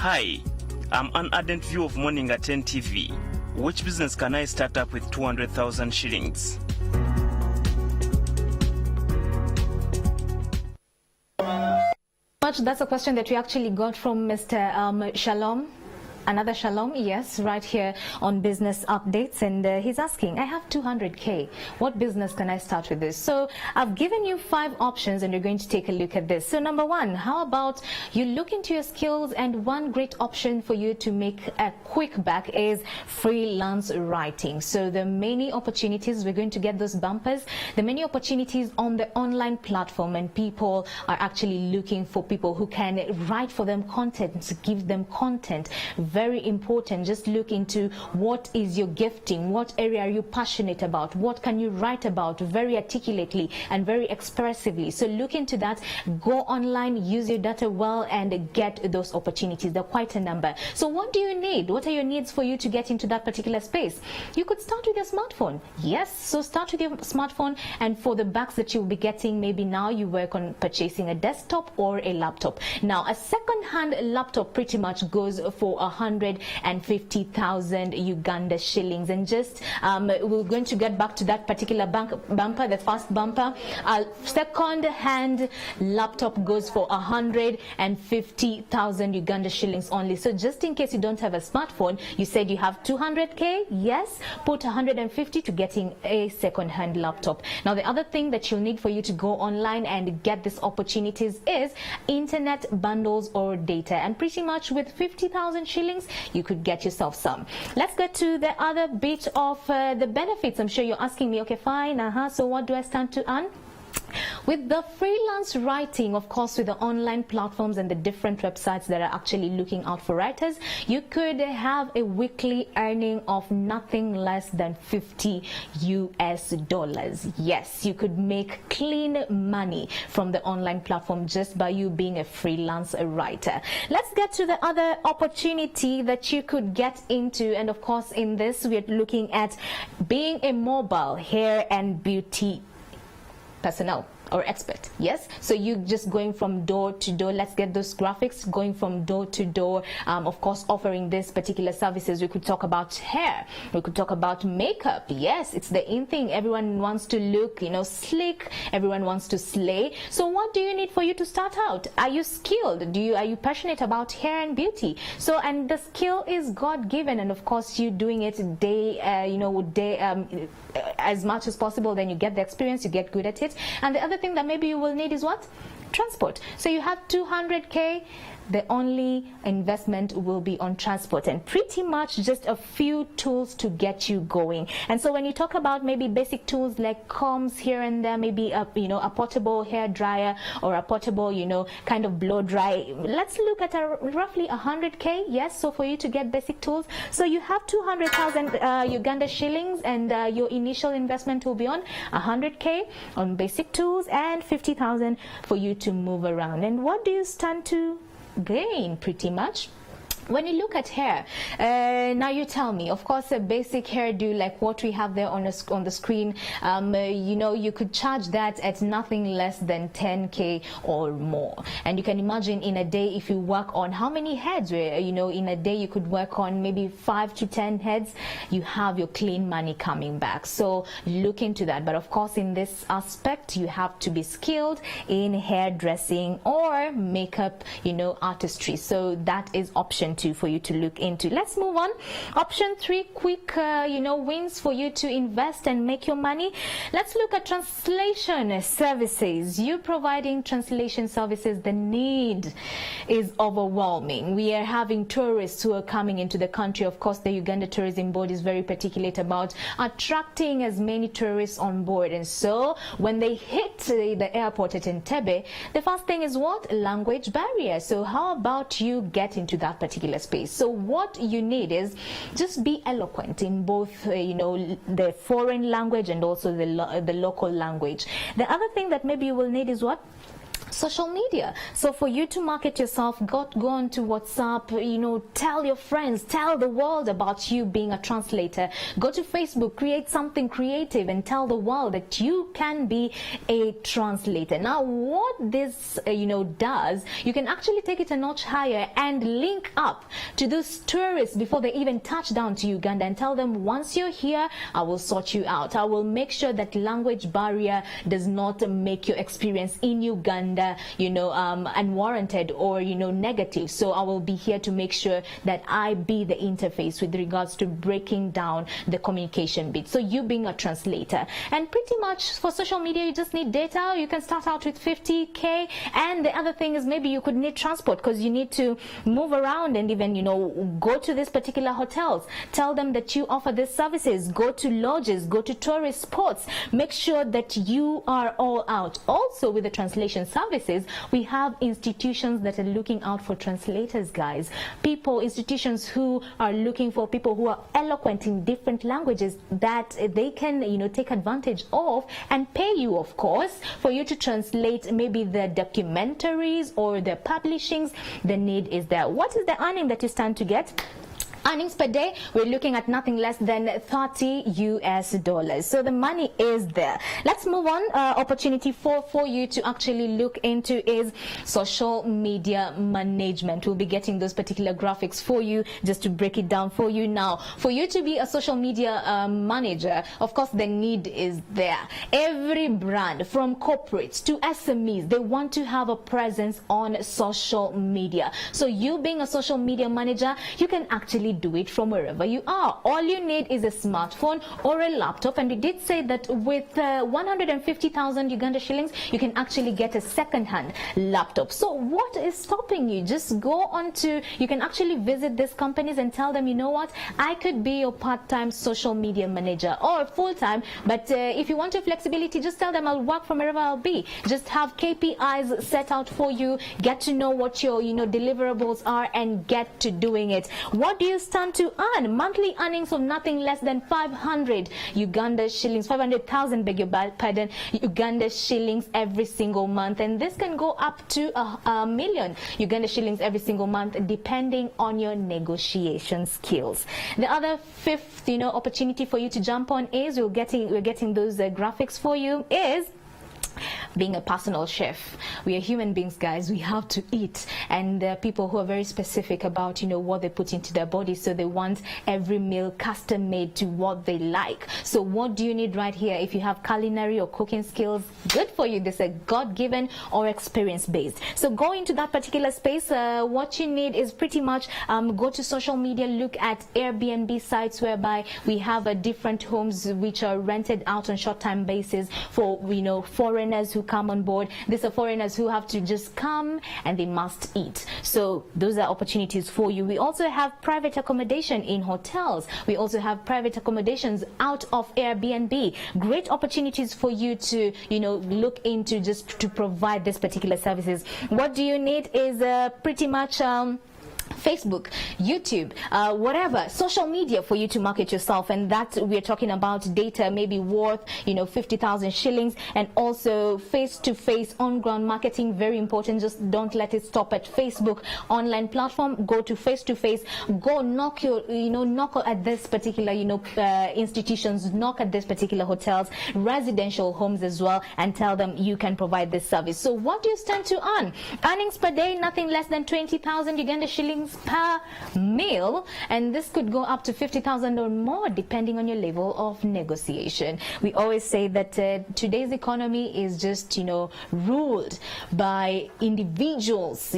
Hi, I'm an ardent viewer of Morning at 10 TV. Which business can I start up with 200,000 shillings? That's a question that we actually got from Mr. Shalom. Another Shalom, yes, right here on Business Updates, and he's asking, I have 200K. What business can I start with this? So I've given you 5 options, and you're going to take a look at this. So number 1, how about you look into your skills, and one great option for you to make a quick buck is freelance writing. So the many opportunities, we're going to get those bumpers, the many opportunities on the online platform, and people are actually looking for people who can write for them content, give them content. Very important. Just look into what is your gifting, what area are you passionate about, what can you write about very articulately and very expressively. So look into that, go online, use your data well, and get those opportunities. There are quite a number. So what do you need? What are your needs for you to get into that particular space? You could start with your smartphone. Yes, so start with your smartphone, and for the bucks that you'll be getting, maybe now you work on purchasing a desktop or a laptop. Now a second-hand laptop pretty much goes for 150,000 Uganda shillings, and just we're going to get back to that particular bumper, the first bumper. Second-hand laptop goes for 150,000 Uganda shillings only. So just in case you don't have a smartphone, you said you have 200K, yes, put 150 to getting a second-hand laptop. Now the other thing that you'll need for you to go online and get these opportunities is internet bundles or data, and pretty much with 50,000 shillings you could get yourself some. Let's get to the other bit of the benefits. I'm sure you're asking me, okay, fine, so what do I stand to earn? With the freelance writing, of course, with the online platforms and the different websites that are actually looking out for writers, you could have a weekly earning of nothing less than $50 US. Yes, you could make clean money from the online platform just by you being a freelance writer. Let's get to the other opportunity that you could get into, and of course in this we're looking at being a mobile hair and beauty personnel or expert. Yes, so you just going from door to door. Let's get those graphics, going from door to door, of course offering this particular services. We could talk about hair, we could talk about makeup. Yes, it's the in thing. Everyone wants to look, you know, slick, everyone wants to slay. So what do you need for you to start out? Are you skilled? Are you passionate about hair and beauty? So, and the skill is God-given, and of course you doing it as much as possible, then you get the experience, you get good at it. And the other thing that maybe you will need is what? Transport. So you have 200K, the only investment will be on transport, and pretty much just a few tools to get you going. And so when you talk about maybe basic tools like combs here and there, maybe a portable hair dryer or a portable kind of blow dry, let's look at roughly 100K. Yes, so for you to get basic tools, so you have 200,000 Uganda shillings, and your initial investment will be on 100K on basic tools and 50,000 for you to move around. And what do you stand to gain? Pretty much when you look at hair, now you tell me, of course, a basic hairdo like what we have there on the screen, you could charge that at nothing less than 10K or more. And you can imagine in a day, if you work on how many heads, in a day you could work on maybe 5 to 10 heads, you have your clean money coming back. So look into that. But of course, in this aspect, you have to be skilled in hairdressing or makeup, artistry. So that is option 2 for you to look into. Let's move on. Option 3, quick wins for you to invest and make your money. Let's look at translation services. You providing translation services, the need is overwhelming. We are having tourists who are coming into the country. Of course, the Uganda Tourism Board is very particular about attracting as many tourists on board, and so when they hit the airport at Entebbe, the first thing is what? Language barrier. So how about you get into that particular space? So what you need is just be eloquent in both the foreign language and also the local language. The other thing that maybe you will need is what? social media. So for you to market yourself, go on to WhatsApp, tell your friends, tell the world about you being a translator. Go to Facebook, create something creative and tell the world that you can be a translator. Now what this does, you can actually take it a notch higher and link up to those tourists before they even touch down to Uganda and tell them, once you're here, I will sort you out. I will make sure that language barrier does not make your experience in Uganda unwarranted or negative. So I will be here to make sure that I be the interface with regards to breaking down the communication bit. So you being a translator, and pretty much for social media you just need data. You can start out with 50k, and the other thing is maybe you could need transport because you need to move around and even go to these particular hotels, tell them that you offer these services, go to lodges, go to tourist spots, make sure that you are all out. Also with the translation services, we have institutions that are looking out for translators, guys. Institutions who are looking for people who are eloquent in different languages that they can take advantage of and pay you, of course, for you to translate maybe the documentaries or the publishings. The need is there. What is the earning that you stand to get? Earnings per day, we're looking at nothing less than $30. So the money is there. Let's move on. Opportunity for you to actually look into is social media management. We'll be getting those particular graphics for you just to break it down for you now. For you to be a social media manager, of course, the need is there. Every brand, from corporates to SMEs, they want to have a presence on social media. So you being a social media manager, you can actually do it from wherever you are. All you need is a smartphone or a laptop, and we did say that with 150,000 Uganda shillings you can actually get a second-hand laptop. So what is stopping you? Just go on to, you can actually visit these companies and tell them, you know what, I could be your part-time social media manager or full-time, but if you want your flexibility, just tell them I'll work from wherever I'll be. Just have KPIs set out for you, get to know what your deliverables are and get to doing it. What do you stand to earn? Monthly earnings of nothing less than 500 Uganda shillings, 500,000, beg your pardon, Uganda shillings every single month, and this can go up to a million Uganda shillings every single month depending on your negotiation skills. The other fifth opportunity for you to jump on is we're getting those graphics for you is being a personal chef. We are human beings, guys. We have to eat, and there are people who are very specific about what they put into their body, so they want every meal custom made to what they like. So what do you need right here? If you have culinary or cooking skills, good for you. This is God-given or experience-based. So go into that particular space. What you need is pretty much go to social media, look at Airbnb sites whereby we have different homes which are rented out on short-time basis for foreigners who come on board. These are foreigners who have to just come and they must eat. So those are opportunities for you. We also have private accommodation in hotels. We also have private accommodations out of Airbnb. Great opportunities for you to look into just to provide this particular services. What do you need is pretty much Facebook, YouTube, whatever, social media for you to market yourself, and that we're talking about data maybe worth 50,000 shillings, and also face-to-face on-ground marketing, very important. Just don't let it stop at Facebook online platform. Go to face-to-face. Go knock at this particular institutions, knock at this particular hotels, residential homes as well, and tell them you can provide this service. So what do you stand to earn? Earnings per day, nothing less than 20,000 Uganda shillings per meal, and this could go up to 50,000 or more depending on your level of negotiation. We always say that today's economy is just ruled by individuals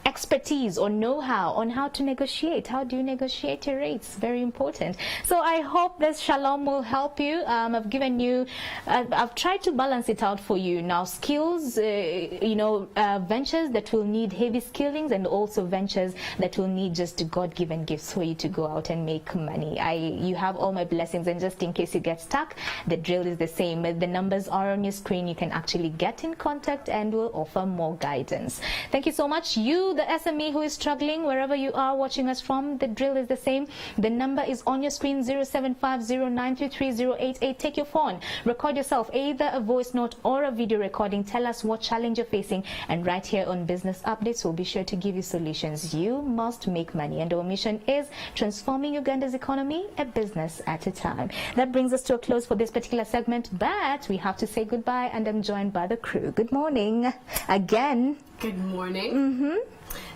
expertise or know-how on how to negotiate. How do you negotiate your rates? Very important. So I hope this Shalom will help you. I've given you, I've tried to balance it out for you. Now skills, ventures that will need heavy skillings, and also ventures that will need just God-given gifts for you to go out and make money. You have all my blessings, and just in case you get stuck, the drill is the same. The numbers are on your screen. You can actually get in contact and we'll offer more guidance. Thank you so much. You the SME who is struggling, wherever you are watching us from, the drill is the same. The number is on your screen, 0750933088. Take your phone, record yourself, either a voice note or a video recording. Tell us what challenge you're facing, and right here on Business Updates, we'll be sure to give you solutions. You must make money, and our mission is transforming Uganda's economy a business at a time. That brings us to a close for this particular segment, but we have to say goodbye, and I'm joined by the crew. Good morning again. Good morning.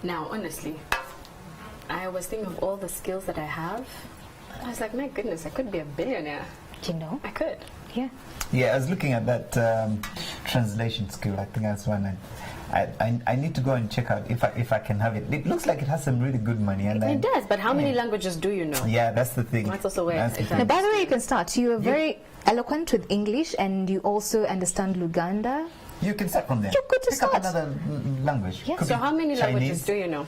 Now, honestly, I was thinking of all the skills that I have. I was like, my goodness, I could be a billionaire. You know? I could. Yeah. Yeah, I was looking at that translation skill. I think that's one. I need to go and check out if I can have it. It looks like it has some really good money. And it does, but how many languages do you know? Yeah, that's the thing. That's also where. Now, by the way, you can start. You are very eloquent with English, and you also understand Luganda. You can start from there. You're good to Pick start. up another language. Yeah. So how many languages Chinese. do you know?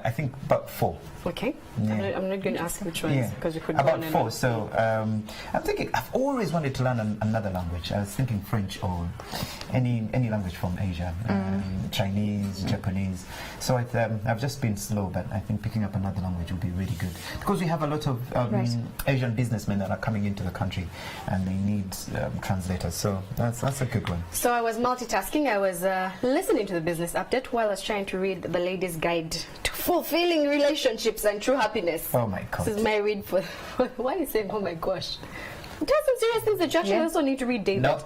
I think about 4. Okay. Yeah. I'm not going to ask which ones, because we could go about on and 4. on. So I'm thinking I've always wanted to learn another language. I was thinking French or any language from Asia, Chinese, Japanese. So I've just been slow, but I think picking up another language would be really good, because we have a lot of Asian businessmen that are coming into the country, and they need translators. So that's a good one. So I was multitasking. I was listening to the business update while I was trying to read the Ladies' Guide to Fulfilling Relationships and True Happiness. Oh my God. This is my read for... Why are you saying, oh my gosh? There are some serious things that you actually also need to read, David. No.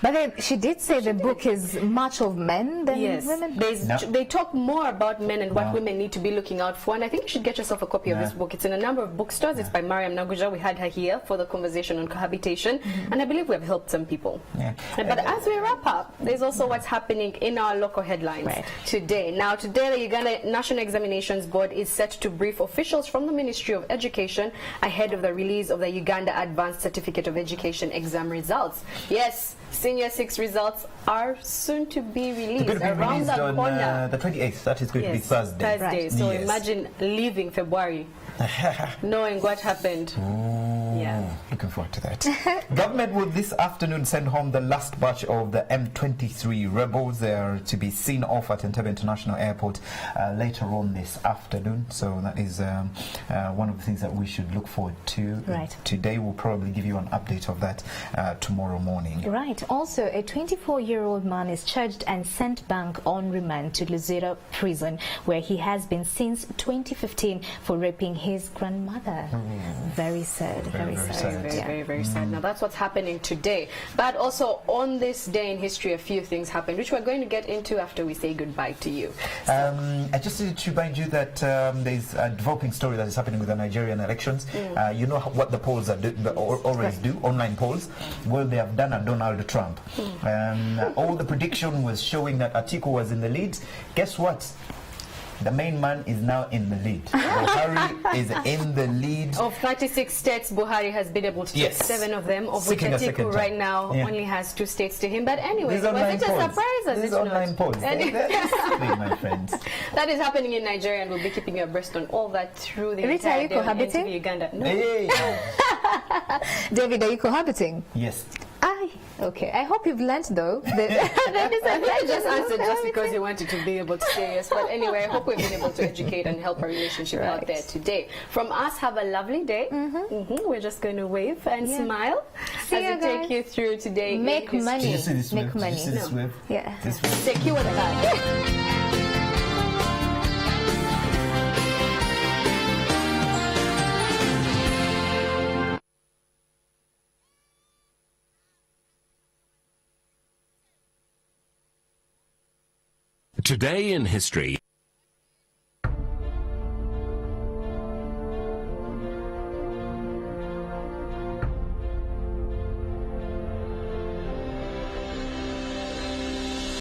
But then she did say the book is much of men than women. They talk more about men and what women need to be looking out for, and I think you should get yourself a copy of this book. It's in a number of bookstores. It's by Mariam Naguja. We had her here for the conversation on cohabitation, and I believe we have helped some people. Yeah. But as we wrap up, there's also what's happening in our local headlines today. Now, today the Uganda National Examinations Board is set to brief officials from the Ministry of Education ahead of the release of the Uganda Advanced Certificate of Education exam results. Yes, Senior 6 results are soon to be released around the corner. The 28th. That is going to be Thursday. Thursday. So imagine leaving February, knowing what happened. Yeah. Looking forward to that. Government will this afternoon send home the last batch of the M23 rebels. They are to be seen off at Entebbe International Airport later on this afternoon. So that is one of the things that we should look forward to. Today we'll probably give you an update of that tomorrow morning. Right. Also, a 24-year-old man is charged and sent back on remand to Luzira prison, where he has been since 2015 for raping his grandmother. Very sad. Very sad. Now that's what's happening today. But also on this day in history, a few things happened, which we're going to get into after we say goodbye to you. I just need to remind you that there's a developing story that is happening with the Nigerian elections. You know what the polls are always do, online polls. Well, they have done a Donald Trump. All the prediction was showing that Atiku was in the lead. Guess what? The main man is now in the lead. Buhari is in the lead. Of 36 states, Buhari has been able to take 7 of them, of which Atiku right now only has 2 states to him. But anyway, was it a surprise? These online polls. My friends. That is happening in Nigeria, and we'll be keeping you abreast on all that through the entire day on NTV Uganda. No. Hey. David, are you cohabiting? Yes. Okay. I hope you've learnt though. I just answered just because you wanted to be able to say yes. But anyway, I hope we've been able to educate and help our relationship out there today. From us, have a lovely day. We're just going to wave and smile as we take you through today. Make money. Did you see this Make money. Did you see this wave? Yeah. This wave. Secure that. Today in History.